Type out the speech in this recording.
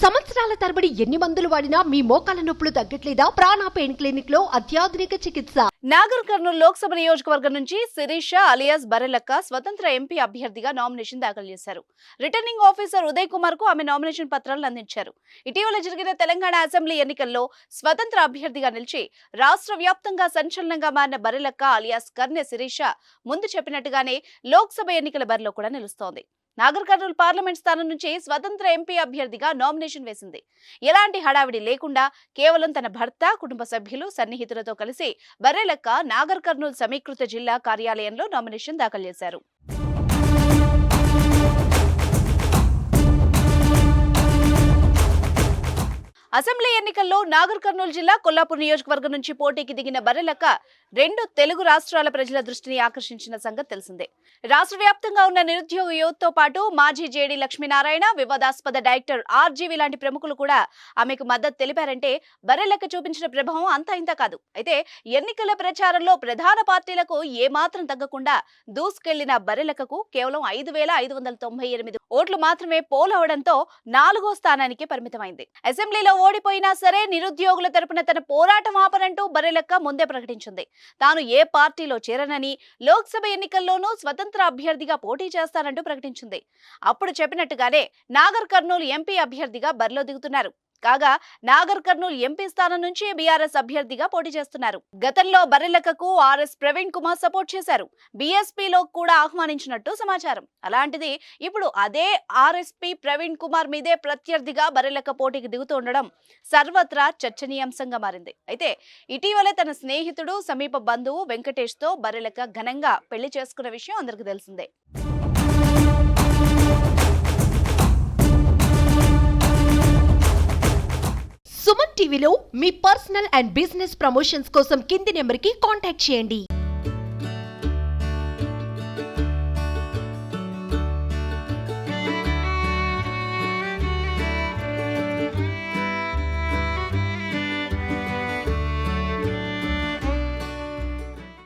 సంవత్సరాల తరబడి ఎన్ని మందులు వాడినా మీ మోకాల నొప్పులు తగ్గట్లేదా? ప్రాణ పెయిన్ క్లినిక్ లో అత్యాధునిక చికిత్స. నాగర్ కర్నూలు లోక్సభ నియోజకవర్గం నుంచి శిరీష అలియాస్ బరెలక్క స్వతంత్ర ఎంపీ అభ్యర్థిగా నామినేషన్ దాఖలు చేశారు. రిటర్నింగ్ ఆఫీసర్ ఉదయ్ కుమార్ కు ఆమె నామినేషన్ పత్రాలను అందించారు. ఇటీవల జరిగిన తెలంగాణ అసెంబ్లీ ఎన్నికల్లో స్వతంత్ర అభ్యర్థిగా నిలిచి రాష్ట్ర వ్యాప్తంగా సంచలనంగా మారిన బరెలక్క అలియాస్ కర్నె శిరీష ముందు చెప్పినట్టుగానే లోక్సభ ఎన్నికల బరిలో కూడా నిలుస్తోంది. నాగర్ కర్నూలు పార్లమెంట్ స్థానం నుంచి స్వతంత్ర ఎంపీ అభ్యర్థిగా నామినేషన్ వేసింది. ఎలాంటి హడావిడి లేకుండా కేవలం తన భర్త, కుటుంబ సభ్యులు, సన్నిహితులతో కలిసి బరెలక్క నాగర్ కర్నూలు సమీకృత జిల్లా కార్యాలయంలో నామినేషన్ దాఖలు చేశారు. అసెంబ్లీ ఎన్నికల్లో నాగర్ కర్నూలు జిల్లా కొల్లాపూర్ నియోజకవర్గం నుంచి పోటీకి దిగిన బరెలక్క రెండు తెలుగు రాష్ట్రాల ప్రజల దృష్టిని ఆకర్షించిన సంగతి తెలిసిందే. రాష్ట్ర వ్యాప్తంగా ఉన్న నిరుద్యోగ యువతతో పాటు మాజీ జేడీ లక్ష్మీనారాయణ, వివాదాస్పద డైరెక్టర్ ఆర్జీవి లాంటి ప్రముఖులు కూడా ఆమెకు మద్దతు తెలిపారంటే బరెలక్క చూపించిన ప్రభావం అంతా ఇంత కాదు. అయితే ఎన్నికల ప్రచారంలో ప్రధాన పార్టీలకు ఏమాత్రం తగ్గకుండా దూసుకెళ్లిన బరెలక్కకు కేవలం 5,598 ఓట్లు మాత్రమే పోలవడంతో 4వ స్థానానికి పరిమితమైంది. అసెంబ్లీలో ఓడిపోయినా సరే నిరుద్యోగుల తరపున తన పోరాటం ఆపనంటూ బరెలక్క ముందే ప్రకటించింది. తాను ఏ పార్టీలో చేరనని, లోక్సభ ఎన్నికల్లోనూ స్వతంత్ర అభ్యర్థిగా పోటీ చేస్తానంటూ ప్రకటించింది. అప్పుడు చెప్పినట్టుగానే నాగర్ కర్నూలు ఎంపీ అభ్యర్థిగా బరిలో దిగుతున్నారు. కాగా నాగర్ కర్నూలు ఎంపీ స్థానం నుంచి బీఆర్ఎస్ అభ్యర్థిగా పోటీ చేస్తున్నారు. గతంలో బరెలక్కకు ఆర్ఎస్ ప్రవీణ్ కుమార్ సపోర్ట్ చేశారు. బీఎస్పీలో కూడా ఆహ్వానించినట్టు సమాచారం. అలాంటిది ఇప్పుడు అదే ఆర్ఎస్పీ ప్రవీణ్ కుమార్ మీదే ప్రత్యర్థిగా బరెలక్క పోటీకి దిగుతుండడం సర్వత్రా చర్చనీయాంశంగా మారింది. అయితే ఇటీవలే తన స్నేహితుడు, సమీప బంధువు వెంకటేష్ తో బరెలక్క ఘనంగా పెళ్లి చేసుకున్న విషయం అందరికీ తెలిసిందే. సుమన్ టీవీలో మీ పర్సనల్ అండ్ బిజినెస్ ప్రమోషన్స్ కోసం కింది నెంబర్కి కాంటాక్ట్ చేయండి.